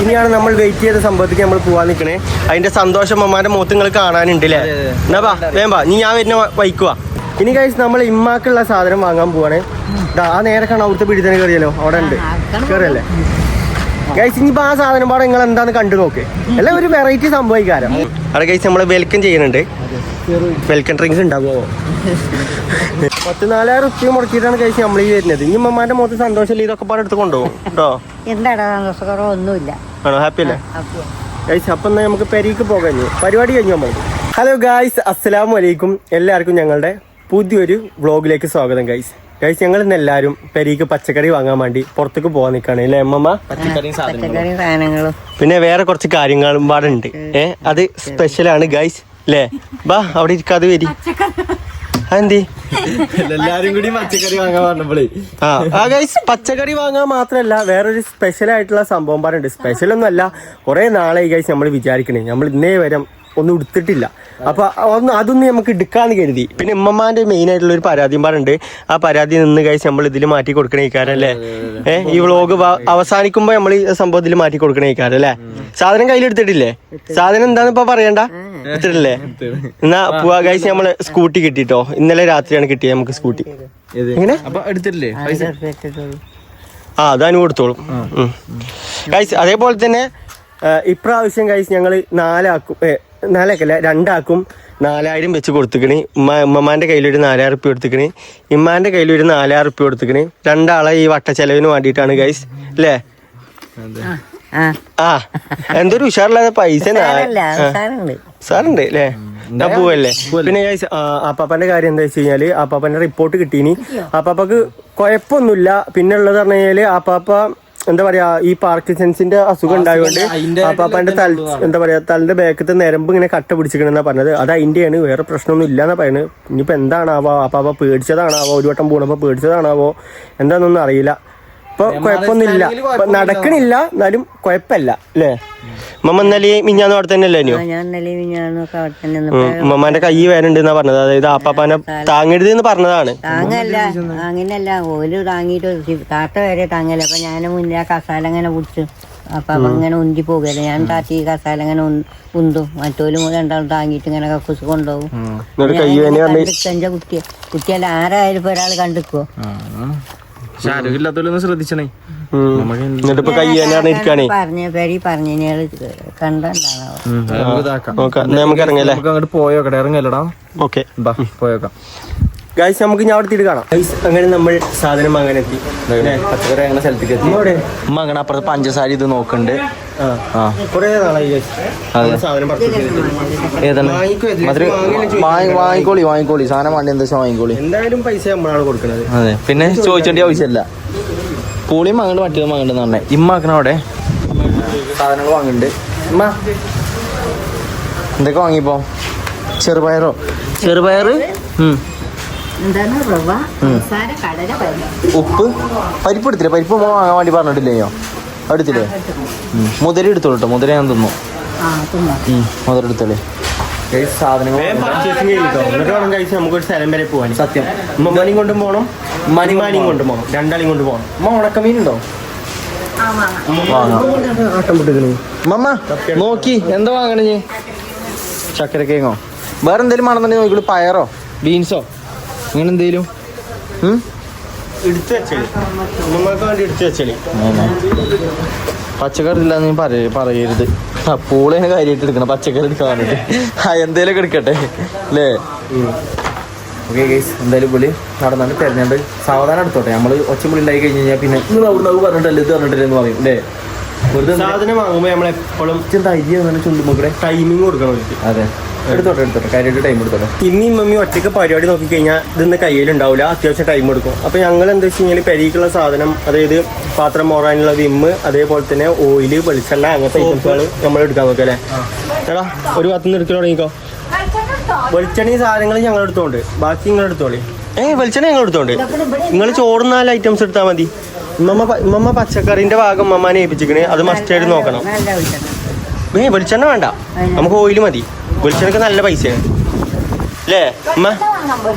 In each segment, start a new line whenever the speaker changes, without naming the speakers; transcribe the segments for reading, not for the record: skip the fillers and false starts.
ഇനിയാണ് നമ്മൾ വെയിറ്റ് ചെയ്ത സംഭവത്തേക്ക് നമ്മൾ പോവാൻ നിൽക്കണേ. അതിന്റെ സന്തോഷം അമ്മമാരുടെ മുഖത്ത് നിങ്ങൾ കാണാനുണ്ട് അല്ലേ? എന്നാ വാ വേമ്പാ, നീ ഞാൻ വരുന്ന വൈക്കുവാ. ഇനി കഴിച്ച് നമ്മൾ ഇമ്മാക്കുള്ള സാധനം വാങ്ങാൻ പോവാണ്. ആ നേരെ കാണാൻ അവിടുത്തെ പിടിത്തന്നെ കയറിയല്ലോ, അവിടെ ഉണ്ട്, കയറിയല്ലേ ഗൈസ്. ഇനിയിപ്പോൾ ആ സാധനം പാടെ നിങ്ങൾ എന്താന്ന് കണ്ടു നോക്ക്. എല്ലാം ഒരു വെറൈറ്റി സംഭവിക്കാരം. അവിടെ ഗൈസ് നമ്മൾ വെൽക്കം ചെയ്യുന്നുണ്ട്. വെൽക്കം ഡ്രിങ്ക്സ് ഉണ്ടാകുമോ? 14,000 റുപ്യ മുടക്കിയിട്ടാണ് കഴിച്ച് നമ്മൾ ഈ വരുന്നത്. ഇനി അമ്മമാരുടെ മുഖത്ത് സന്തോഷമില്ല, ഇതൊക്കെ പാടെ എടുത്ത് കൊണ്ടുപോകും കേട്ടോ.
എന്താടാ സന്തോഷക്കുറവൊന്നുമില്ല.
ആണോ? ഹാപ്പി അല്ലേ ഗൈസ്? അപ്പം എന്നാൽ നമുക്ക് പെരീക്ക് പോകാൻ പരിപാടി കഴിഞ്ഞു നമ്മൾ. ഹലോ ഗൈസ്, അസ്സലാമു അലൈക്കും. എല്ലാവർക്കും ഞങ്ങളുടെ പുതിയൊരു വ്ളോഗിലേക്ക് സ്വാഗതം ഗൈസ്. ഗൈസ് ഞങ്ങൾ ഇന്ന് എല്ലാവരും പെരീക്ക് പച്ചക്കറി വാങ്ങാൻ വേണ്ടി പുറത്തേക്ക് പോകാൻ നിൽക്കുകയാണ് അല്ലേ അമ്മമ്മ? പച്ചക്കറിയും സാധനങ്ങളും പിന്നെ വേറെ കുറച്ച് കാര്യങ്ങളും പാടുണ്ട്. അത് സ്പെഷ്യലാണ് ഗൈസ് അല്ലേ? ബാ അവിടെ ഇരിക്കാതെ വരി. അതെന്തി എല്ലാരും കൂടി പച്ചക്കറി വാങ്ങാൻ പറഞ്ഞപ്പോഴേ ആ ഗൈസ് പച്ചക്കറി വാങ്ങാൻ മാത്രല്ല വേറൊരു സ്പെഷ്യൽ ആയിട്ടുള്ള സംഭവം പറയുന്നുണ്ട്. സ്പെഷ്യൽ ഒന്നും അല്ല, കുറെ നാളായി ഗൈസ് നമ്മൾ വിചാരിക്കണേ, നമ്മൾ ഇന്നേ വരെ ഒന്നും എടുത്തിട്ടില്ല. അപ്പൊ അതൊന്നും നമുക്ക് എടുക്കാന്ന് കരുതി. പിന്നെ ഉമ്മമാന്റെ മെയിൻ ആയിട്ടുള്ള ഒരു പരാതിയും പറയുന്നുണ്ട്. ആ പരാതി നിന്ന് കഴിച്ച് നമ്മൾ ഇതിൽ മാറ്റി കൊടുക്കണ ഇക്കാരല്ലേ? ഈ വ്ളോഗ് അവസാനിക്കുമ്പോ നമ്മൾ ഈ സംഭവം ഇതിൽ മാറ്റി കൊടുക്കണ ഇക്കാരല്ലേ? സാധനം കയ്യിലെടുത്തിട്ടില്ലേ? സാധനം എന്താന്ന് ഇപ്പൊ പറയണ്ട, എടുത്തിട്ടില്ലേ? എന്നാ പോവാ ഗൈസ്. നമ്മള് സ്കൂട്ടി കിട്ടിട്ടോ, ഇന്നലെ രാത്രിയാണ് കിട്ടിയത് നമുക്ക് സ്കൂട്ടി. എങ്ങനെ എടുത്തിട്ടില്ലേ? അതാണ് കൊടുത്തോളും ഗൈസ്. അതേപോലെ തന്നെ ഇപ്രാവശ്യം ഗൈസ് ഞങ്ങൾ 2 ആക്കും 4,000 വെച്ച് കൊടുത്തിക്കണ്. ഉമ്മമാന്റെ കയ്യിലൊരു 4,000 റുപ്യ കൊടുത്തിക്കണ്, ഇമ്മാന്റെ കയ്യിലൊരു 4,000 റുപ്യ കൊടുത്തിക്കണ്. 2 ആളെ ഈ വട്ട ചെലവിന് വേണ്ടിയിട്ടാണ് ഗൈസ് അല്ലേ? എന്തൊരു ഉഷാറില്ലാതെ പൈസ സാറുണ്ട് അല്ലേ? ഞാൻ പോവല്ലേ. പിന്നെ ഗൈസ് അപ്പാപ്പന്റെ കാര്യം എന്താ വെച്ച് കഴിഞ്ഞാല് അപ്പാപ്പന്റെ റിപ്പോർട്ട് കിട്ടീനി. അപ്പാപ്പക്ക് കുഴപ്പമൊന്നുമില്ല. പിന്നെ ഉള്ളത് പറഞ്ഞു കഴിഞ്ഞാല് അപ്പാപ്പ എന്താ പറയാ, ഈ പാർക്കിൻസൺസിന്റെ അസുഖം ഉണ്ടായതുകൊണ്ട് അപ്പാപ്പന്റെ എന്താ പറയാ തലിന്റെ ബാക്കത്തെ നരമ്പ് ഇങ്ങനെ കട്ട പിടിച്ചിക്കണെന്നാ പറഞ്ഞത്. അത് അതിന്റെയാണ്, വേറെ പ്രശ്നമൊന്നും ഇല്ലാന്നാ പറയുന്നത്. ഇനിയിപ്പോ എന്താണാവോ, അപ്പാപ്പ പേടിച്ചതാണാവോ, ഒരു വട്ടം പൂണപ്പോ പേടിച്ചതാണാവോ, എന്താന്നൊന്നും അറിയില്ല. ഇപ്പൊ കുഴപ്പമൊന്നുമില്ല, നടക്കണില്ല, എന്നാലും കുഴപ്പമില്ല അല്ലേ? മമ്മ ഇന്നലെ മിഞ്ഞാന്ന് അവിടെ തന്നെ അല്ലേ? മമ്മാന്റെ കൈ വേനുണ്ടെന്നാ പറഞ്ഞത്. അതായത് ആപ്പാപ്പാനെ താങ്ങരുതെന്ന് പറഞ്ഞതാണ്.
അങ്ങനെയല്ല, ഓല് താങ്ങിട്ട് താത്ത വരെ താങ്ങല. അപ്പൊ ഞാൻ മുന്നേ കസാല അങ്ങനെ പിടിച്ചു. അപ്പൊ ഇങ്ങനെ ഉന്തി പോകല്ലേ, ഞാൻ താത്തി കസാല ഇങ്ങനെ ഉന്തും, മറ്റോലും 2 താങ്ങിട്ട് ഇങ്ങനെ കക്കൂസ് കൊണ്ടുപോകും. കുട്ടിയല്ല ആരായാലും ഇപ്പൊ ഒരാൾ കണ്ടിക്കോ.
ആരോഗ്യമില്ലാത്തോലൊന്ന് ശ്രദ്ധിച്ചണേ. നമുക്ക് ഇറങ്ങല്ലേ? അങ്ങോട്ട് പോയോക്കട്ടെ, ഇറങ്ങല്ലടാ. Okay പോയോക്കാം guys. നമുക്ക് ഞാൻ അവിടെ കാണാം ഗൈസ്. അങ്ങനെ നമ്മൾ സാധനം വാങ്ങാൻ എത്തി. പച്ചക്കറി അങ്ങനെ സ്ഥലത്തേക്ക് എത്തി. അമ്മ അങ്ങനെ അപ്പുറത്ത് പഞ്ചസാര ഇത് നോക്കണ്ട്. കുറെ നാളായി വാങ്ങിക്കോളി സാധനം വേണ്ടി എന്താ വാങ്ങിക്കോളി. എന്തായാലും പൈസ നമ്മളാണ് കൊടുക്കുന്നത്. അതെ, പിന്നെ ചോദിച്ചേണ്ട ആവശ്യമില്ല. പൂളിയും വാങ്ങണ്ട് മറ്റേതും വാങ്ങണ്ടെന്ന് പറഞ്ഞേ. ഇമ്മാക്കണ അവിടെ സാധനങ്ങൾ വാങ്ങുന്നുണ്ട്. ഇമ്മ എന്തൊക്കെ വാങ്ങിപ്പോ? ചെറുപയറോ? ചെറുപയറ്, ഉപ്പ്, പരിപ്പ് എടുത്തില്ലേ? പരിപ്പ് വാങ്ങാൻ വേണ്ടി പറഞ്ഞിട്ടില്ലയോ? എടുത്തില്ലേ? മുതിര എടുത്തോളൂ കേട്ടോ, മുതിര ഞാൻ തിന്നു. മുതിര എടുത്തോളേ. സാധനങ്ങൾ നമുക്കൊരു സ്ഥലം വരെ പോവാൻ. സത്യം ഉമ്മമാനെയും കൊണ്ടും പോകണം, മണിമാനെയും കൊണ്ടും പോകണം, 2 ആളെയും കൊണ്ട് പോകണം. ഉമ്മ ഉണക്കമീനുണ്ടോ? മമ്മ നോക്കി എന്താ വാങ്ങണേ? ചക്കരക്കേങ്ങോ വേറെ എന്തേലും വേണമെന്നുണ്ടെങ്കിൽ നോക്കിക്കോളൂ. പയറോ ബീൻസോ അങ്ങനെ എന്തേലും എടുത്തു വെച്ചേ. ഉമ്മമാർക്ക് വേണ്ടി എടുത്തു വെച്ചേ. പച്ചക്കറി ഇല്ലാന്ന് പറയരുത്. പൂളേനെ കാര്യമായിട്ട് എടുക്കണം, പച്ചക്കറി എടുക്കാൻ വേണ്ടിട്ട്. എന്തേലും എടുക്കട്ടെ അല്ലേ? ഓക്കെ ഗൈസ്, എന്തായാലും പുള്ളി നടന്നാണ്ട് തിരഞ്ഞുണ്ട്. സാവധാനം എടുത്തോട്ടെ. നമ്മള് ഒച്ചപ്പുള്ളി ഉണ്ടായി കഴിഞ്ഞ് കഴിഞ്ഞാൽ പിന്നെ നിങ്ങൾ അവിടെ പറഞ്ഞിട്ടല്ലേ ഇത് പറഞ്ഞിട്ടില്ല എന്ന് പറയും അല്ലേ? വെറുതെ സാധനം വാങ്ങുമ്പോൾ നമ്മളെപ്പോഴും ധൈര്യം ചുണ്ടുമ്പോഴേ ടൈമിങ് കൊടുക്കണം. അതെ, എടുത്തോട്ടെ കാര്യമായിട്ട് ടൈം എടുത്തോട്ടെ. ഇമ്മിയും മമ്മി ഒറ്റയ്ക്ക് പരിപാടി നോക്കിക്കഴിഞ്ഞാൽ ഇതൊന്നും കയ്യിലുണ്ടാവില്ല, അത്യാവശ്യം ടൈം എടുക്കും. അപ്പോൾ ഞങ്ങൾ എന്താ വെച്ച് കഴിഞ്ഞാൽ പെരീക്കുള്ള സാധനം, അതായത് പാത്രം മോറാനുള്ള വിമ്മ്, അതേപോലെ തന്നെ ഓയില്, വെളിച്ചെണ്ണ, അങ്ങനത്തെ ഐറ്റംസുകൾ നമ്മൾ എടുക്കാൻ നോക്കാം അല്ലേ? ചേട്ടാ ഒരു 10 എടുക്കൽ തുടങ്ങിക്കോ. വെളിച്ചെണ്ണയും സാധനങ്ങളും ഞങ്ങൾ എടുത്തോണ്ട്, ബാക്കി നിങ്ങൾ എടുത്തോളി. വെളിച്ചെണ്ണ ഞങ്ങൾ എടുത്തോണ്ട്, നിങ്ങൾ ചോറും 4 ഐറ്റംസ് എടുത്താൽ മതി. ഉമ്മ പച്ചക്കറിന്റെ ഭാഗം ഉമ്മമാനെ ഏൽപ്പിച്ചിക്കണേ, അത് മസ്റ്റായിട്ട് നോക്കണം. വെളിച്ചെണ്ണ വേണ്ട, നമുക്ക് ഓയില് മതി. വെളിച്ചെണ്ണക്ക് നല്ല പൈസയാണ് അല്ലേ അമ്മ?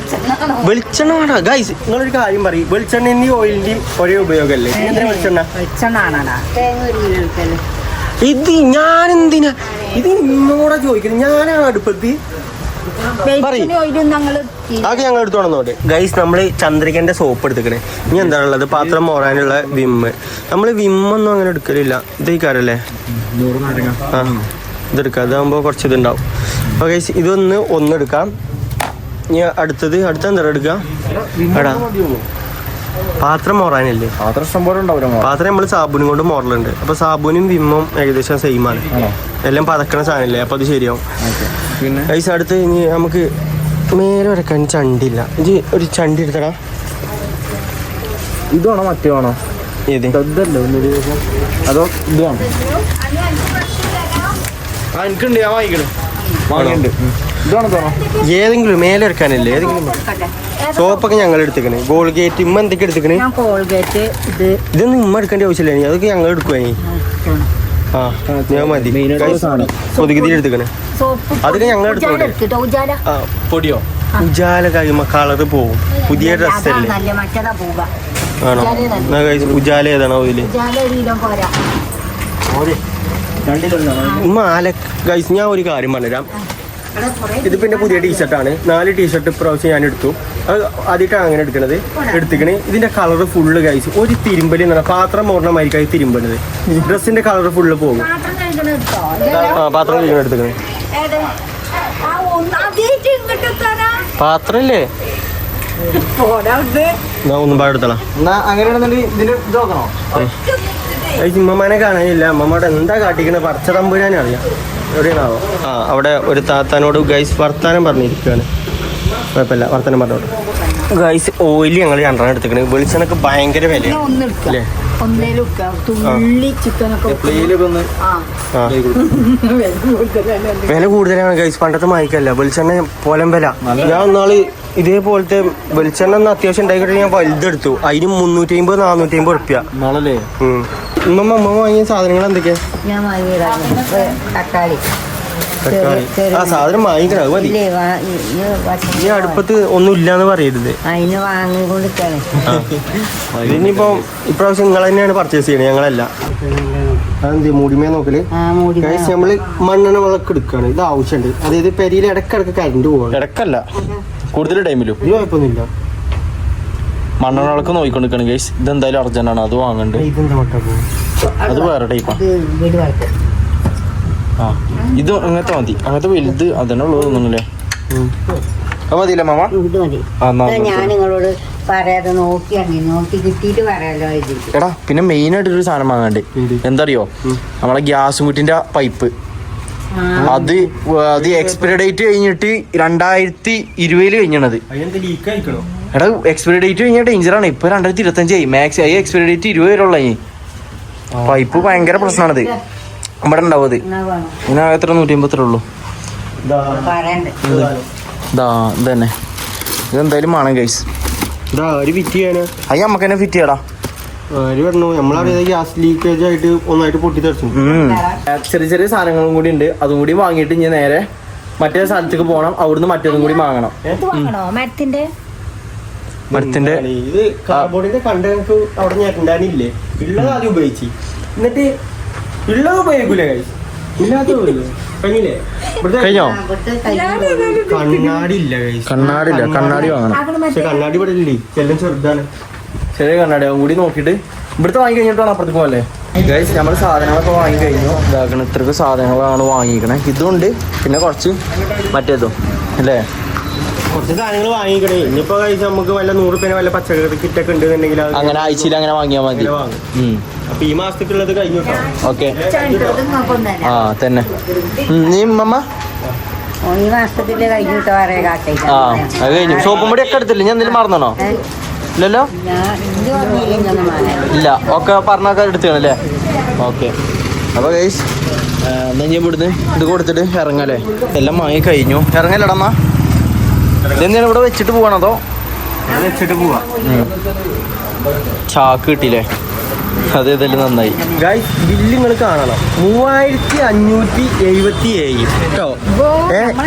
വെളിച്ചെണ്ണ വേണ്ട ഗൈസ്. നിങ്ങളൊരു കാര്യം പറയും, വെളിച്ചെണ്ണയും ഓയിലിന്റെയും ഒരേ ഉപയോഗമല്ലേ? വെളിച്ചെണ്ണ ഇത് ഞാനെന്തിനാ ഇത് ഇന്നോടെ ചോദിക്കണം? ഞാനാണ് അടുപ്പത്ത്. അത് ഞങ്ങൾ എടുത്തോണെന്നോട്ടെ ഗൈസ്. നമ്മള് ചന്ദ്രികന്റെ സോപ്പ് എടുത്തിക്കണേ. ഇനി എന്താണ് ഉള്ളത്? പാത്രം മോറാനുള്ള വിമ്മ്. നമ്മള് വിമ്മൊന്നും അങ്ങനെ എടുക്കലില്ല. ഇതേക്കാരല്ലേ? ആ ഇതെടുക്കാം. അതാകുമ്പോ കുറച്ച് ഇതുണ്ടാവും. അപ്പൊ ഗൈസ് ഇതൊന്ന് എടുക്കാം. ഇനി അടുത്ത എന്താ എടുക്കാം? എടാ പാത്രം മോറാനല്ലേ? പാത്രം നമ്മള് സാബുനും കൊണ്ട് മോറലുണ്ട്. അപ്പൊ സാബുനും വിമ്മും ഏകദേശം സെയിമാണ്. എല്ലാം പതക്കണ സാധനല്ലേ? അപ്പൊ അത് ശരിയാവും. ഗൈസ് അടുത്ത് ഇനി നമുക്ക് മേലെ വരക്കാൻ ചണ്ടില്ല. ഇത് ഒരു ചണ്ടി എടുത്തടാ.
ഇതാണോ മറ്റേ ആണോ?
ഏത്
അതോ ഇതാണോ? എനിക്കുണ്ട്, ഞാൻ വാങ്ങിക്കണേ. ഇതാണോ തോന്നോ?
ഏതെങ്കിലും മേലെ വരക്കാനല്ലേ? ഏതെങ്കിലും സോപ്പൊക്കെ ഞങ്ങൾ എടുത്തേക്കണേ. ഗോൾഗേറ്റ് ഇമ്മ എന്തൊക്കെ എടുത്തേക്കണേ? ഇതൊന്നും ഇമ്മ എടുക്കേണ്ട ആവശ്യമില്ല. അതൊക്കെ ഞങ്ങൾ എടുക്കുവാനി. ആ ഞാൻ മതി. കൊതുകുതിരി എടുത്തേക്കണേ. അതൊക്കെ ഞങ്ങൾ എടുത്തോട്ടെ.
പൊടിയോ?
ഉജാല കഴിയുമ്പോ കളറ് പോവും. പുതിയ ഡ്രസ്സല്ലേ? ആണോ? എന്നാ കഴിച്ചു. ഉജാല ഏതാണോ ഇതില്? മാല കഴിച്ച് ഞാൻ ഒരു കാര്യം പറഞ്ഞുതരാം. ഇത് പിന്നെ പുതിയ ടീഷർട്ടാണ്. 4 ടീഷർട്ട് ഇപ്രാവശ്യം ഞാൻ എടുത്തു. അത് ആദ്യമായിട്ടാണ് അങ്ങനെ എടുത്തിക്കണേ. ഇതിന്റെ കളറ് ഫുള്ള് കഴിച്ചു. ഒരു തിരുമ്പല് എന്ന് പറഞ്ഞാൽ പാത്രം മോർണമായിരിക്കും തിരുമ്പണത്. ഡ്രസ്സിന്റെ കളറ് ഫുള്ള് പോകും. ആ പാത്രം കഴിക്കണം എടുത്തിക്കണേ. പാത്രല്ലേ? ഞാൻ ഒന്നും പാടെടുത്തളാം. ഉമ്മമാനെ കാണാനില്ല. അമ്മമ്മയുടെ എന്താ കാട്ടിക്കണ? പറിച്ചതമ്പുരാനെ അറിയാം. എവിടെയാണാവോ? ആ അവിടെ ഒരു താത്താനോട് ഗൈസ് വർത്താനം പറഞ്ഞിരിക്കുകയാണ്. കുഴപ്പമില്ല, വർത്താനം പറഞ്ഞോട്ടെ. ഗൈസ് ഓയില് ഞങ്ങൾ 2 എടുത്തേക്കണേ. വെളിച്ചെണ്ണക്ക് ഭയങ്കര വിലയാണ് അല്ലേ? വില കൂടുതലാണ് ഗൈസ്. പണ്ടത്തെ മായിക്കല്ല. വെളിച്ചെണ്ണ പോലം വില. ഞാൻ ഒന്നാള് ഇതേപോലത്തെ വെളിച്ചെണ്ണ ഒന്ന് അത്യാവശ്യം ഉണ്ടായിക്കോട്ടെ ഞാൻ വലുതെടുത്തു. അതിന് 350-450 ഉറുപ്പ്യ. ഉമ്മ വാങ്ങിയ സാധനങ്ങൾ എന്തൊക്കെയാ? ആ സാധനം വാങ്ങിക്കണം. അത് മതി. ഈ അടുപ്പത്ത് ഒന്നും ഇല്ലാന്ന് പറയരുത്. ഇനിയിപ്പോ ഇപ്രാവശ്യം നിങ്ങൾ തന്നെയാണ് പർച്ചേസ് ചെയ്യണേ, ഞങ്ങളല്ല. അതെന്ത് മൂടിമേ നോക്കല്? നമ്മള് മണ്ണെണ്ണ വിളക്ക് എടുക്കുകയാണ്. ഇത് ആവശ്യമുണ്ട്. അതായത് പെരിയിൽ ഇടക്കിടക്ക് കറണ്ട് പോകണം.
ഇടക്കല്ല, കൂടുതൽ ടൈമിലും.
ഇത് കുഴപ്പമൊന്നുമില്ല.
മണ്ണെണ്ണ വിളക്ക് നോക്കിക്കൊണ്ടിരിക്കണം ഗൈസ്. ഇതെന്തായാലും അർജന്റാണ്, അത് വാങ്ങണ്ട്. അത് വേറെ ടൈപ്പാണ്. ആ ഇത് അങ്ങനത്തെ മതി. അങ്ങനത്തെ വലുത് അതന്നെ ഉള്ളത് തോന്നുന്നില്ലേ? അത് മതിയില്ലേ മാമ?
ഞാൻ നിങ്ങളോട് പറയാതെ നോക്കി കിട്ടിയിട്ട് പറയാലോ.
എടാ പിന്നെ മെയിൻ ആയിട്ടൊരു സാധനം വാങ്ങാണ്ട്. എന്തറിയോ? നമ്മളെ ഗ്യാസ് കുറ്റിന്റെ പൈപ്പ്. അത് എക്സ്പയറി ഡേറ്റ് കഴിഞ്ഞിട്ട് 2020 കഴിഞ്ഞത്. എടാ എക്സ്പയറി ഡേറ്റ് കഴിഞ്ഞ ഡേഞ്ചറാണ്. ഇപ്പൊ 2025 മാക്സ് ആയി. എക്സ്പയറി ഡേറ്റ് 20 വരെ ഉള്ള പൈപ്പ് ഭയങ്കര പ്രശ്നമാണത്. ഇവിടെ ഉണ്ടാവും അത്. ഇതിനകത്ത് 150 ഉള്ളൂ. ഇതന്നെ ഇതെന്തായാലും വേണം ഗൈസ്. അത് നമുക്ക് തന്നെ ഫിറ്റ് ചെയ്യടാ. ചെറിയ ചെറിയ സാധനങ്ങളും കൂടി ഉണ്ട്. അതും കൂടി വാങ്ങിയിട്ട് ഇനി നേരെ മറ്റേ സ്ഥലത്തേക്ക് പോകണം. അവിടുന്ന് മറ്റേതും കൂടി വാങ്ങണം. മരത്തിന്റെ
ഇത് കാർബോർഡിന്റെ കണ്ട് ഞങ്ങൾക്ക് അവിടെ ഞെട്ടാനില്ലേ? ഉള്ളത് ആദ്യം ഉപയോഗിച്ച് എന്നിട്ട് ഉള്ളത് ഉപയോഗിക്കൂലേ?
കഴിഞ്ഞോ?
കണ്ണാടി ഇല്ല.
കണ്ണാടി വാങ്ങണം.
പക്ഷെ കണ്ണാടി ഇവിടെ ഇല്ലേ? എല്ലാം ചെറുതാണ്.
ചെറിയ കണ്ണാടി അതും കൂടി നോക്കിയിട്ട് ഇവിടുത്തെ വാങ്ങി കഴിഞ്ഞിട്ടാണ് അപ്പുറത്തേക്ക് പോലെ. ഗൈസ് നമ്മൾ സാധനങ്ങളൊക്കെ വാങ്ങി കഴിഞ്ഞു. ഇതാക്കണം, ഇത്രയ്ക്ക് സാധനങ്ങളാണ് വാങ്ങിക്കണേ. ഇതുണ്ട്, പിന്നെ കുറച്ച് മറ്റേതും അല്ലേ?
കുറച്ച് സാധനങ്ങൾ വാങ്ങിക്കണേ. ഇനിയിപ്പോ കഴിച്ചാൽ നമുക്ക് വല്ല 100 രൂപ വല്ല പച്ചക്കറി കിറ്റൊക്കെ ഉണ്ടെന്നുണ്ടെങ്കിൽ
അങ്ങനെ ആഴ്ചയിൽ അങ്ങനെ വാങ്ങിയാൽ മതി.
അപ്പൊ ഈ മാസത്തേക്കുള്ളത് കഴിഞ്ഞു കേട്ടോ.
ഓക്കെ. ആ തന്നെ. നീ മമ്മ
ഈ മാസത്തില് കഴിഞ്ഞിട്ട്
ആ അത് കഴിഞ്ഞു. സോപ്പും പൊടി ഒക്കെ എടുത്തില്ല? ഞാൻ എന്തെങ്കിലും മറന്നോ? ഇല്ലല്ലോ. ഇല്ല, ഒക്കെ പറഞ്ഞൊക്കെ എടുത്തുകയാണല്ലേ? ഓക്കെ. അപ്പോൾ ഗൈസ് എന്നാ ഞാൻ ഇവിടുന്ന് ഇത് കൊടുത്തിട്ട് ഇറങ്ങല്ലേ? എല്ലാം വാങ്ങി കഴിഞ്ഞു. ഇറങ്ങല്ലടമ്മ. ഇതെന്താണ് ഇവിടെ വെച്ചിട്ട് പോവാണോ അതോ
വെച്ചിട്ട് പോവാ?
ചാക്ക് കിട്ടിയില്ലേ? അതേതായാലും നന്നായി.
ഗൈസ് ബില്ല് നിങ്ങൾ കാണണം. 3577 കേട്ടോ.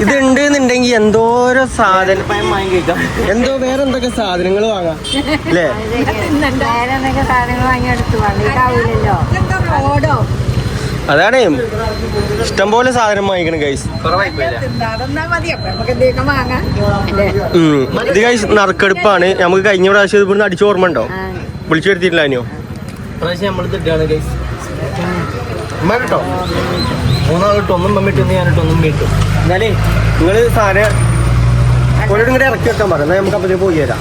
ഇത് ഉണ്ട് എന്നുണ്ടെങ്കിൽ എന്തോരോ സാധനം വാങ്ങിക്കാം. എന്തോ വേറെ എന്തൊക്കെ സാധനങ്ങൾ വാങ്ങാം അല്ലേ? അതാണ് ഇഷ്ടം പോലെ സാധനം വാങ്ങിക്കണം ഗൈസ്. ഇത് ഗൈസ് നറുക്കെടുപ്പാണ്. നമുക്ക് കഴിഞ്ഞ പ്രാവശ്യം ഇവിടുന്ന് അടിച്ച ഓർമ്മ ഉണ്ടോ? വിളിച്ചു വരുത്തിയിട്ടില്ല അതിനോ?
പ്രാവശ്യം നമ്മൾ തെറ്റാണ് ഗൈസ്. കേട്ടോ 3 കിട്ടും, ഒന്നും മമ്മിട്ടൊന്നും ഞാനിട്ട് ഒന്നും കിട്ടും.
എന്നാലേ നിങ്ങള് സാധനം ഓരോടും ഇങ്ങനെ ഇറക്കി വെക്കാൻ പറയാം. എന്നാൽ നമുക്ക് അപ്പത്തേക്ക് പോയി തരാം.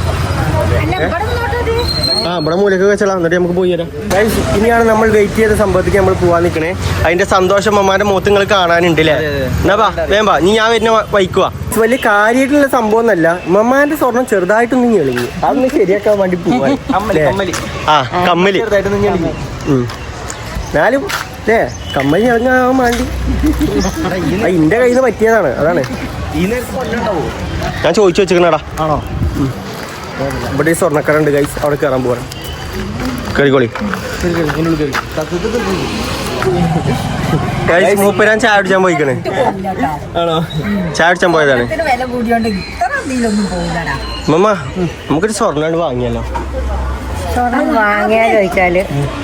ഇവിടെ മൂലക്ക് വെച്ചോളാം, എന്നിട്ട് നമുക്ക് പോയി തരാം. ഗൈസ് ഇനിയാണ് നമ്മൾ വെയിറ്റ് ചെയ്ത സംഭവത്തേക്ക് നമ്മൾ പോവാൻ നിൽക്കണേ. അതിന്റെ സന്തോഷം അമ്മമാരുടെ മുഖത്ത് നിങ്ങൾ കാണാനുണ്ട് അല്ലേ? എന്നാ വേമ്പാ നീ ഞാൻ വരുന്ന വൈക്കുവാ. വലിയ കാര്യമായിട്ടുള്ള സംഭവം ഒന്നല്ല. ഉമ്മമാരുടെ സ്വർണം ചെറുതായിട്ടൊന്നും ഞെളിഞ്ഞു. അതൊന്ന് ശരിയാക്കാൻ വേണ്ടി പോവാൻ. ആ കമ്മല് എന്നാലും അല്ലേ കമ്മല് ഞെളിഞ്ഞാൻ വേണ്ടി എന്റെ കയ്യിൽ നിന്ന് പറ്റിയതാണ്. അതാണ് ഞാൻ ചോദിച്ചു വെച്ചിരിക്കണടാ.
ആണോ?
ഇവിടെ ഈ സ്വർണ്ണക്കട ഗൈസ്, അവിടെ കയറാൻ പോകണം. കയറിക്കോളി. മൂപ്പരാൻ ചായ അടിച്ചാൻ പോയിക്കണേ. ആണോ? ചായ അടിച്ചാൻ പോയതാണ്. മമ്മ നമുക്കൊരു സ്വർണ്ണം വാങ്ങിയല്ലോ.
വാങ്ങിയാ ചോദിച്ചാല്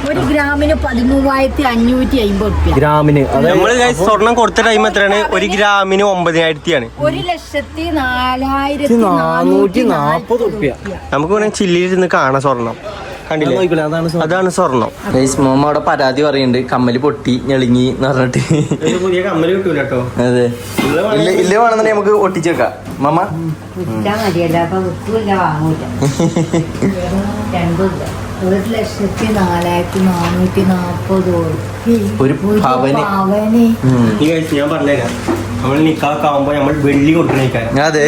1 ഗ്രാമിന് 13,550
ഗ്രാമിന്
നമ്മള് സ്വർണം കൊടുത്ത ടൈം എത്രയാണ്? 1 ഗ്രാമിന് 9,000
1,0440
നമുക്ക് വേണമെങ്കിൽ ചില്ലിയിരുന്ന് കാണാം സ്വർണം. കണ്ടില്ലേ? അതാണ് സ്വർണം.
മോമ്മ അവിടെ പരാതി പറയുന്നുണ്ട്, കമ്മല് പൊട്ടി ഞെളിങ്ങി എന്ന് പറഞ്ഞിട്ട്.
പുതിയ കമ്മല് കിട്ടൂല കേട്ടോ.
അതെ ഇല്ല വേണമെന്നുണ്ടെങ്കിൽ നമുക്ക് ഒട്ടിച്ച് വെക്കാം. മമ്മ
വിറ്റാ മതിയല്ല, അപ്പൊ വിൽക്കൂല, വാങ്ങൂല. രണ്ടുമില്ല.
1,0440
ഒരു പവന്.
ഞാൻ പറഞ്ഞുതരാം. നമ്മൾ നിക്കാക്ക് ആവുമ്പോ നമ്മൾ വെള്ളി കൊടുക്കണേക്കാരം.
അതെ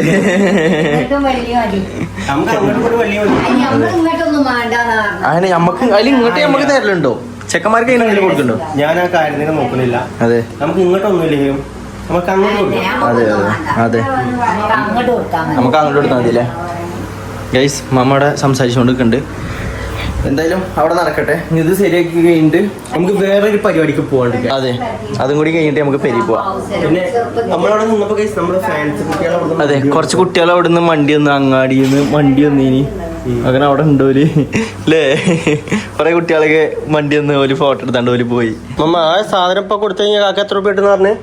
നമുക്ക് അങ്ങോട്ട് വെള്ളി
ഇങ്ങോട്ടൊന്നും വേണ്ടെന്നാ
അങ്ങനെ നമ്മക്ക് അതിൽ ഇങ്ങോട്ട് നമുക്ക് തരലുണ്ടോ? ചെക്കന്മാർക്ക് അതിനെങ്കിലും കൊടുക്കണ്ടോ?
ഞാൻ ആ കാര്യത്തിന് നോക്കുന്നില്ല.
അതെ
നമുക്ക് ഇങ്ങോട്ടൊന്നുമില്ലെങ്കിലും നമുക്ക് അങ്ങോട്ട് കൊടുക്കാം.
അതെ അതെ അതെ
അങ്ങോട്ട് കൊടുത്താൽ മതി.
നമുക്ക് അങ്ങോട്ട് കൊടുത്താൽ മതില്ലേ? ഗൈസ് മമ്മയുടെ സംസാരിച്ചുകൊണ്ടിരിക്കുന്നുണ്ട്. എന്തായാലും അവിടെ നടക്കട്ടെ. ഇത് ശരിയാക്കി കഴിഞ്ഞിട്ട്
നമുക്ക് വേറൊരു പരിപാടിക്ക് പോകണ്ട.
അതെ അതും കൂടി കഴിഞ്ഞിട്ട് നമുക്ക് പെരി പോവാം.
പിന്നെ നമ്മളവിടെ നിന്നപ്പോ നമ്മുടെ ഫാൻസ് കുട്ടികളെ
അതെ കുറച്ച് കുട്ടികൾ അവിടെ നിന്ന് വണ്ടി വന്ന് അങ്ങാടിയിൽ നിന്ന് വണ്ടി വന്നീനി അങ്ങനെ അവിടെ ഉണ്ടോല് അല്ലേ? കുറെ കുട്ടികളൊക്കെ വണ്ടി വന്ന് ഒരു ഫോട്ടോ എടുത്താണ്ട് ഓല് പോയി.
മമ്മ ആ സാധനം ഇപ്പൊ കൊടുത്തു കഴിഞ്ഞാൽ കാക്ക എത്ര രൂപ കിട്ടുന്ന പറഞ്ഞ്?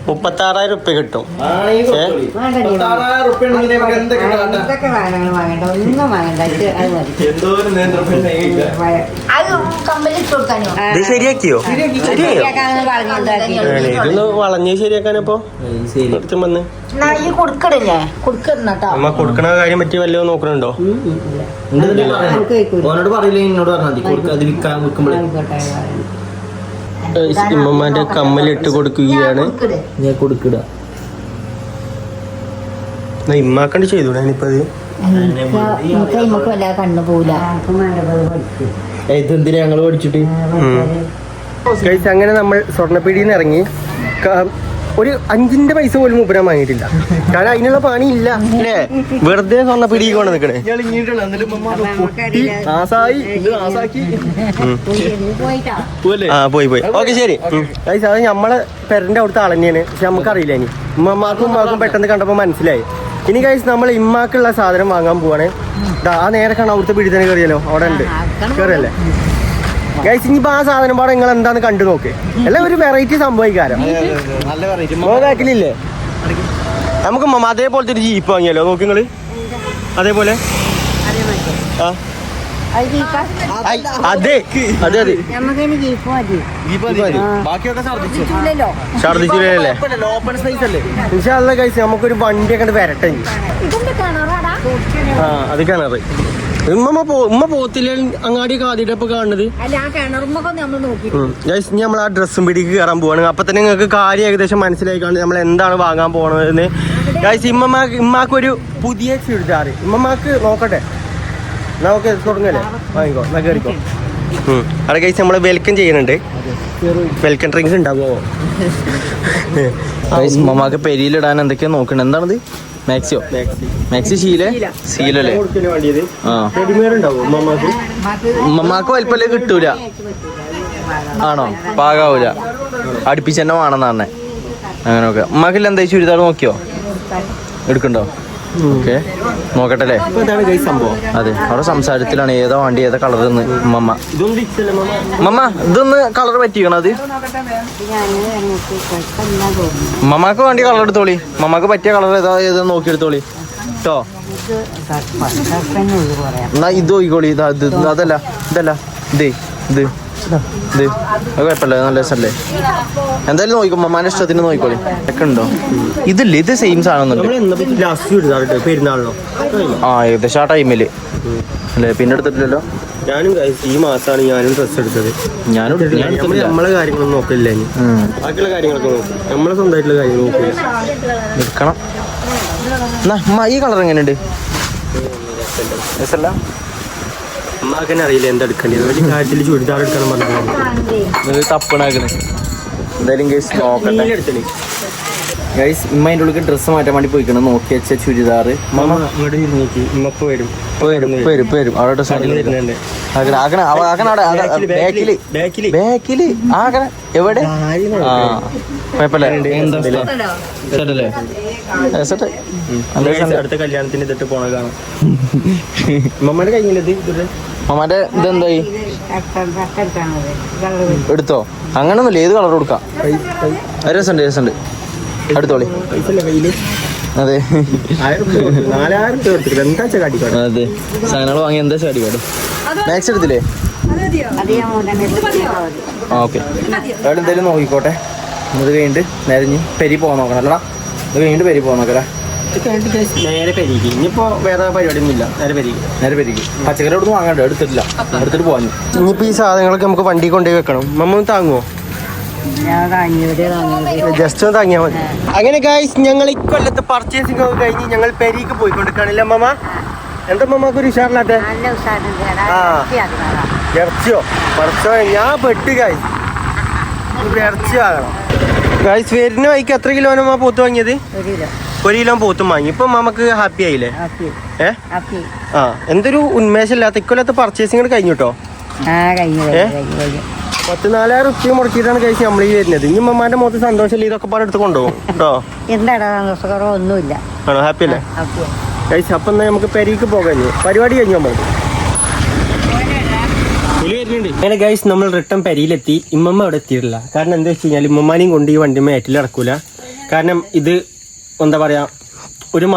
36,000 രൂപ കിട്ടും.
ഇതൊക്കെ സാധനങ്ങൾ വാങ്ങണ്ട, ഒന്നും വാങ്ങണ്ട. അത് മതി.
അത് കമ്പലിട്ട് കൊടുക്കാനോ?
ഇത് ശരിയാക്കിയോ? ശരിയായോ? ഇതൊന്ന് വളഞ്ഞ് ശരിയാക്കാനിപ്പോ വന്ന്
എന്നാ ഈ കൊടുക്കണില്ലേ? കൊടുക്കണട്ടോ.
അമ്മ കൊടുക്കണ കാര്യം പറ്റി വല്ലതും നോക്കണുണ്ടോ?
ഓനോട് പറയില്ലേ, എന്നോട് പറഞ്ഞാൽ മതി. അത് വിൽക്കാൻ വിൽക്കുമ്പോഴേ
ഇമ്മമാന്റെ കമ്മലിട്ട് കൊടുക്കുകയാണ്.
ഞാൻ കൊടുക്കിട
ഇമ്മാക്കണ്ട് ചെയ്തൂടെ ഇനിയിപ്പോ അത്?
നമുക്ക് വല്ല കണ്ണു പോവില്ല.
ഇതെന്തിനാ ഞങ്ങള് പഠിച്ചിട്ട്?
അങ്ങനെ നമ്മൾ സ്വർണ്ണപ്പീടിയിൽ നിന്ന് ഇറങ്ങി. ഒരു 5 പൈസ പോലും മൂപ്പരാൻ വാങ്ങിയിട്ടില്ല. കാരണം അതിനുള്ള പണി ഇല്ല അല്ലേ? വെറുതെ സ്വർണ്ണപ്പീടിക്ക് കൊണ്ട് നിൽക്കണേ. പോയി ഓക്കെ ശരി. അത് നമ്മളെ പെരന്റെ അവിടുത്തെ ആൾ തന്നെയാണ്. പക്ഷെ നമുക്കറിയില്ല. ഇനി ഉമ്മമാർക്കും ഉമ്മാക്കും പെട്ടെന്ന് കണ്ടപ്പോൾ മനസ്സിലായി. ഇനി കഴിച്ച് നമ്മൾ ഇമ്മാക്കുള്ള സാധനം വാങ്ങാൻ പോവാണ്. ആ നേരെ കാണാൻ അവിടുത്തെ പിടി തന്നെ കയറിയല്ലോ. അവിടെ ഉണ്ട് കയറിയല്ലേ ഗൈസ്? ഇനിയിപ്പോ ആ സാധനം പാടെ നിങ്ങൾ എന്താന്ന് കണ്ടു നോക്ക്. എല്ലാം ഒരു വെറൈറ്റി സംഭവിക്കാരം. നോക്കാക്കില്ലേ? നമുക്ക് അതേപോലത്തെ ഒരു ജീപ്പ് വാങ്ങിയല്ലോ. നോക്ക് നിങ്ങള് അതേപോലെ. ആ അതെ അതെ അതെ ഛർദിച്ചില്ലേ? ഇൻഷാല്ലാ ഗൈസ് നമുക്കൊരു വണ്ടിയൊക്കെ വരട്ടെ. ആ അത് കിണറ്. ഉമ്മ പോത്തില്ല അങ്ങാടിയൊക്കെ ആദ്യമായിട്ട് ഇപ്പൊ കാണുന്നത്. ഗൈസ് ഇനി നമ്മൾ ആ ഡ്രസ്സും പിടിക്ക് കയറാൻ പോവാണ്. അപ്പൊ തന്നെ നിങ്ങൾക്ക് കാര്യം ഏകദേശം മനസ്സിലായി കാണുന്നത് നമ്മൾ എന്താണ് വാങ്ങാൻ പോകണതെന്ന്. ഗൈസ് ഇമ്മാക്കൊരു പുതിയ ചുരിദാർ ഇമ്മമാക്ക് നോക്കട്ടെ. നമുക്ക് തുടങ്ങല്ലേ? വാങ്ങിക്കോ എന്നാ കയറിക്കോ. അവിടെ ഗൈസ് നമ്മളെ വെൽക്കം ചെയ്യുന്നുണ്ട്. വെൽക്കം ഡ്രിങ്ക്സ് ഉണ്ടാവോ?
മമ്മാക്ക് പെരിയിലിടാൻ എന്തൊക്കെയാ നോക്കണേ? എന്താണത്? മാക്സിയോ? മാക്സി ശീലല്ലേ? മമ്മാക്ക് വലിപ്പല്ലേ കിട്ടൂല? ആണോ? പാകാവൂല, അടുപ്പിച്ച് തന്നെ വേണമെന്ന് പറഞ്ഞേ. അങ്ങനെ നോക്കാം. ഉമ്മാക്കില്ല എന്താ ചുരിദാർ നോക്കിയോ? എടുക്കണ്ടോ? ഓക്കെ നോക്കട്ടെ അല്ലേ.
അപ്പൊ ഇതാണ് ഗൈസ് സംഭവം.
അതെ അവിടെ സംസാരത്തിലാണ് ഏതാ വണ്ടി ഏതാ കളർ എന്ന് മമ്മ.
ഇതൊന്നും ഇഷ്ടല്ല മമ്മ.
മമ്മ ഇതൊന്ന് കളർ പറ്റിക്കണം അത് മമ്മക്ക് വേണ്ടി കളർ എടുത്തോളി. മമ്മക്ക് പറ്റിയ കളർ ഏതാ ഏതാ നോക്കി എടുത്തോളി കേട്ടോ. എന്നാ ഇത് നോക്കിക്കോളി. ഇതാ ഇത് അതല്ല ഇതല്ല ഇത് ഇത് ഇത് അത് കുഴപ്പമില്ല നല്ല രസമല്ലേ. എന്തായാലും നോക്കിക്കോ മമ്മാന്റെ ഇഷ്ടത്തിന് നോക്കിക്കോളി. ഒക്കെ ഉണ്ടോ ഇതില്ലേ ഇത് സെയിം സാധനം
ലാസ്റ്റ് ചുരിദാർ പെരുന്നാളിനോ
ആ ഏകദേശം ആ ടൈമില് അല്ലേ. പിന്നെ എടുത്തിട്ടില്ലല്ലോ.
ഞാനും ഈ മാസമാണ് ഞാനും ഡ്രസ്സ് എടുത്തത്.
ഞാനും
നമ്മളെ കാര്യങ്ങളൊന്നും നോക്കില്ല. ഇനി ബാക്കിയുള്ള കാര്യങ്ങളൊക്കെ നോക്കും. നമ്മളെ സ്വന്തമായിട്ടുള്ള കാര്യങ്ങൾ നോക്കില്ല.
എടുക്കണം. എന്നാ ഈ കളർ എങ്ങനെയുണ്ട്? രസമല്ല.
അമ്മക്ക് തന്നെ അറിയില്ല എന്താ എടുക്കേണ്ടത്. വലിയ കാര്യത്തിൽ ചുരിദാർ എടുക്കണം പറഞ്ഞു
തപ്പണാക്കണേ. എന്തായാലും ഗൈസ് നോക്കട്ടെ.
എടുത്തേ
ഗൈസ് ഇമ്മ അതിൻ്റെ ഉള്ളിൽ ഡ്രസ്സ് മാറ്റാൻ വേണ്ടി പോയിക്കണം. നോക്കി വെച്ച ചുരിദാർ
മമ്മ ഇങ്ങോട്ട് നോക്കി. ഇമ്മക്ക് വരും
വരും അവിടെ ഡ്രസ്സ് ബാക്കില് ആകണ എവിടെ ആ കുഴപ്പമില്ല.
അടുത്ത കല്യാണത്തിന് ഇതിട്ട് പോണ കാണാം. മമ്മയുടെ കഴിഞ്ഞില്ലത്
മമ്മാന്റെ ഇതെന്തായി എടുത്തോ? അങ്ങനൊന്നുമില്ല. ഏത് കളർ കൊടുക്കാം. രസമുണ്ട് അടുത്തോളി. അതെ
4000 രൂപ എന്താ കാട്ടിക്കോട്ടെ.
അതെ സാധനങ്ങൾ വാങ്ങി എന്താ കാട്ടിക്കോട്ടെ. മാക്സ് എടുത്തില്ലേ? ആ ഓക്കെ അവിടെ എന്തായാലും നോക്കിക്കോട്ടെ. ഇത് കഴിഞ്ഞിട്ട് നേരെ പെരി പോകാൻ നോക്കണം അല്ലടാ. ഇത് കഴിഞ്ഞിട്ട് പെരി പോകാൻ നോക്കല്ലേ.
നേരെ പെരിക്ക്. ഇനിയിപ്പോ വേറെ പരിപാടിയൊന്നും ഇല്ല. നേരെ പെരിക്ക്
പച്ചക്കറി അവിടെ നിന്ന് വാങ്ങണ്ട. എടുത്തിട്ട് പോകാൻ.
ഇനിയിപ്പോ ഈ സാധനങ്ങളൊക്കെ നമുക്ക് വണ്ടി കൊണ്ടുപോയി വെക്കണം. മമ്മ താങ്ങുവോ? ജസ്റ്റ് ഒന്ന് താങ്ങിയാൽ മതി. അങ്ങനെ ഗൈസ് ഞങ്ങൾ ഇക്കൊല്ലത്തെ പർച്ചേസിംഗ് ഒക്കെ കഴിഞ്ഞ് ഞങ്ങൾ പെരിക്ക് പോയിക്കൊണ്ടിരിക്കുകയാണല്ലേ മമ്മ. എന്താ മമ്മക്ക് ഒരു ഉഷാറില്ലാത്ത? ആ ഇറച്ചിയോ പറിച്ചോ ഞാൻ പെട്ട് ഗൈസ്. ഇറച്ചി വാങ്ങണം ഗൈസ്. വരുന്ന വൈക്ക് എത്ര കിലോനമ്മ പോത്ത് വാങ്ങിയത്? 1 കിലോ പോത്തും വാങ്ങി. ഇപ്പൊ നമുക്ക് ഹാപ്പി ആയില്ലേ? ആ എന്തൊരു ഉന്മേഷമില്ലാത്ത ഇക്കൊല്ലത്തെ പർച്ചേസിംഗ് കഴിഞ്ഞു കേട്ടോ. 14,000 റുപ്യ മുടക്കിയിട്ടാണ് കഴിച്ച് നമ്മൾ ഈ വരുന്നത്. ഇനി മമ്മാന്റെ മുഖത്ത് സന്തോഷമില്ല. ഇതൊക്കെ പാടെ എടുത്ത് കൊണ്ടുപോകും കേട്ടോ.
എന്താടാ സന്തോഷക്കുറവൊന്നുമില്ല.
ആണോ? ഹാപ്പി അല്ലേ കഴിച്ച്? അപ്പം എന്നാ നമുക്ക് പെരിക്ക് പോകാൻ. പരിപാടി കഴിഞ്ഞു നമ്മൾ. അങ്ങനെ ഗൈസ് നമ്മൾ റിട്ടേൺ പെരിയിലെത്തി. ഇമ്മമ്മ അവിടെ എത്തിയിട്ടില്ല. കാരണം എന്താ വെച്ച് കഴിഞ്ഞാൽ ഇമ്മമാനെയും കൊണ്ട് ഈ വണ്ടി മേറ്റിൽ നടക്കൂല. കാരണം ഇത് എന്താ പറയാ ഒരു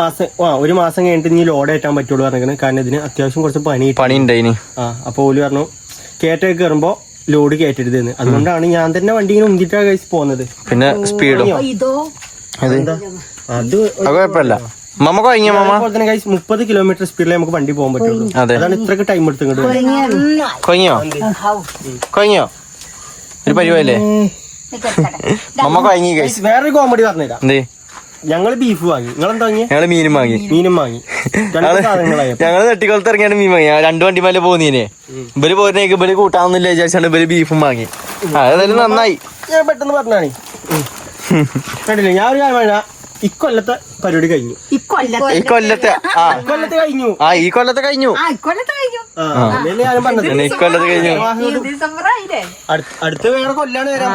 മാസം കഴിഞ്ഞിട്ട് ഇനി ലോഡ് കയറ്റാൻ പറ്റുള്ളൂ പറഞ്ഞിരിക്കുന്നത്. കാരണം ഇതിന് അത്യാവശ്യം കുറച്ച് പണി
ഉണ്ടായിന്.
ആ അപ്പോൾ ഓല് പറഞ്ഞു കേറ്റൊക്കെ കയറുമ്പോ ലോഡ് കയറ്റരുതെന്ന്. അതുകൊണ്ടാണ് ഞാൻ തന്നെ വണ്ടി ഇങ്ങനെ ഉന്തിട്ടാ കഴിച്ച് പോകുന്നത്.
പിന്നെ സ്പീഡും
അത്
കുഴപ്പമില്ല. മമ്മ കഴിഞ്ഞ മമ്മ
30 കിലോമീറ്റർ സ്പീഡിലേ നമുക്ക് വണ്ടി പോകാൻ പറ്റുള്ളൂ. അതാണ് ഇത്രക്ക് ടൈം എടുത്ത് ഇങ്ങോട്ട്
കഴിഞ്ഞോ ഒരു പരിപാടിയല്ലേ മമ്മ കഴിഞ്ഞു ഗൈസ്.
വേറൊരു കോമഡി പറഞ്ഞുതരാം.
എന്തേ?
ഞങ്ങള് ബീഫ് വാങ്ങി. നിങ്ങളെന്താ വാങ്ങി?
ഞങ്ങള് മീനും വാങ്ങി. ഞങ്ങള് തട്ടിക്കൊളത്ത് ഇറങ്ങിയാണ് മീൻ വാങ്ങി. 2 വണ്ടിമേലെ പോകുന്നീനെ. ഇവര് പോരുന്നേക്ക് ഇവര് കൂട്ടാവുന്നില്ല വിചാരിച്ചാണ് ഇവര് ബീഫും വാങ്ങി. അതായാലും നന്നായി.
ഞാൻ പെട്ടെന്ന് പറഞ്ഞാണ് കണ്ടില്ലേ. ഞാൻ ഒരു കാര്യം ഇക്കൊല്ലത്തെ പരിപാടി കഴിഞ്ഞു.
ഈ കൊല്ലത്തെ
കഴിഞ്ഞു.
ഈ കൊല്ലത്തെ കഴിഞ്ഞു.
ഞാനും പറഞ്ഞത്
ഇക്കൊല്ലത്തെ കഴിഞ്ഞു.
അടുത്ത് വേറെ കൊല്ലാണ് വരാൻ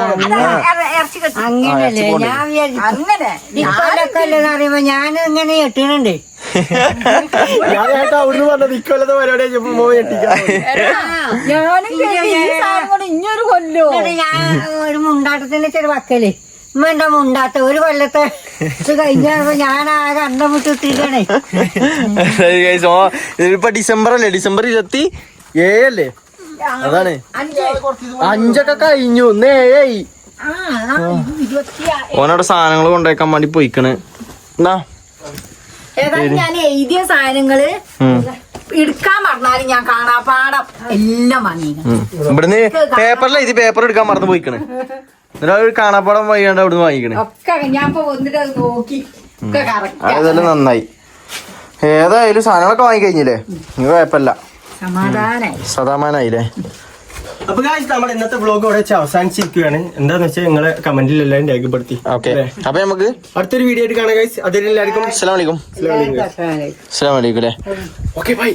അങ്ങനല്ലേ ഞാൻ വിചാരിച്ചു അറിയുമ്പോ ഞാൻ ഇങ്ങനെ എട്ടണുണ്ട്.
ഞാൻ അവിടുന്ന് പറഞ്ഞത് ഇക്കൊല്ലത്തെ പരിപാടി
ഞാൻ ഒരു മുണ്ടാട്ടത്തിന്റെ ചെറു വക്കല് എന്താ മുണ്ടാത്ത ഒരു കൊല്ലത്തെ ഇത് കഴിഞ്ഞപ്പോ ഞാൻ ആകെ അന്തം വിട്ടിട്ടാണേ.
ഇപ്പൊ ഡിസംബർ അല്ലേ? ഡിസംബർ 27 അതാണ് 5 കഴിഞ്ഞു. ഓനവിടെ സാധനങ്ങൾ കൊണ്ടുവയ്ക്കാൻ വേണ്ടി പോയിക്കണ്.
ഏതായാലും ഞാൻ എഴുതിയ സാധനങ്ങള് എടുക്കാൻ പറഞ്ഞാലും ഞാൻ കാണാ പാടം എല്ലാം വാങ്ങി.
ഇവിടുന്ന് പേപ്പറിൽ എഴുതി പേപ്പർ എടുക്കാൻ മറന്നു പോയിക്കണ്. എന്നിട്ട് കാണാപ്പാടം വൈകാണ്ട് അവിടുന്ന് വാങ്ങിക്കണേ.
ഞാൻ വന്നിട്ട് അത് നോക്കി
അതെല്ലാം നന്നായി. ഏതായാലും സാധനങ്ങളൊക്കെ വാങ്ങിക്കഴിഞ്ഞില്ലേ? നിങ്ങൾ കുഴപ്പമില്ല. സമാധാനായില്ലേ?
അപ്പൊ നമ്മുടെ ഇന്നത്തെ വ്ലോഗ് ഇവിടെ വെച്ച് അവസാനിച്ചിരിക്കുകയാണ്. എന്താന്ന് വെച്ചാൽ നിങ്ങളെ കമന്റിൽ എല്ലാവരും രേഖപ്പെടുത്തി.
ഓക്കെ അപ്പൊ നമുക്ക്
അടുത്തൊരു വീഡിയോ ആയിട്ട് കാണാം ഗൈസ്. അതിലെല്ലാവർക്കും
അസ്സലാമു അലൈക്കും.
അസ്സലാമു അലൈക്കും.
അസ്സലാമു അലൈക്കും.
Okay bye.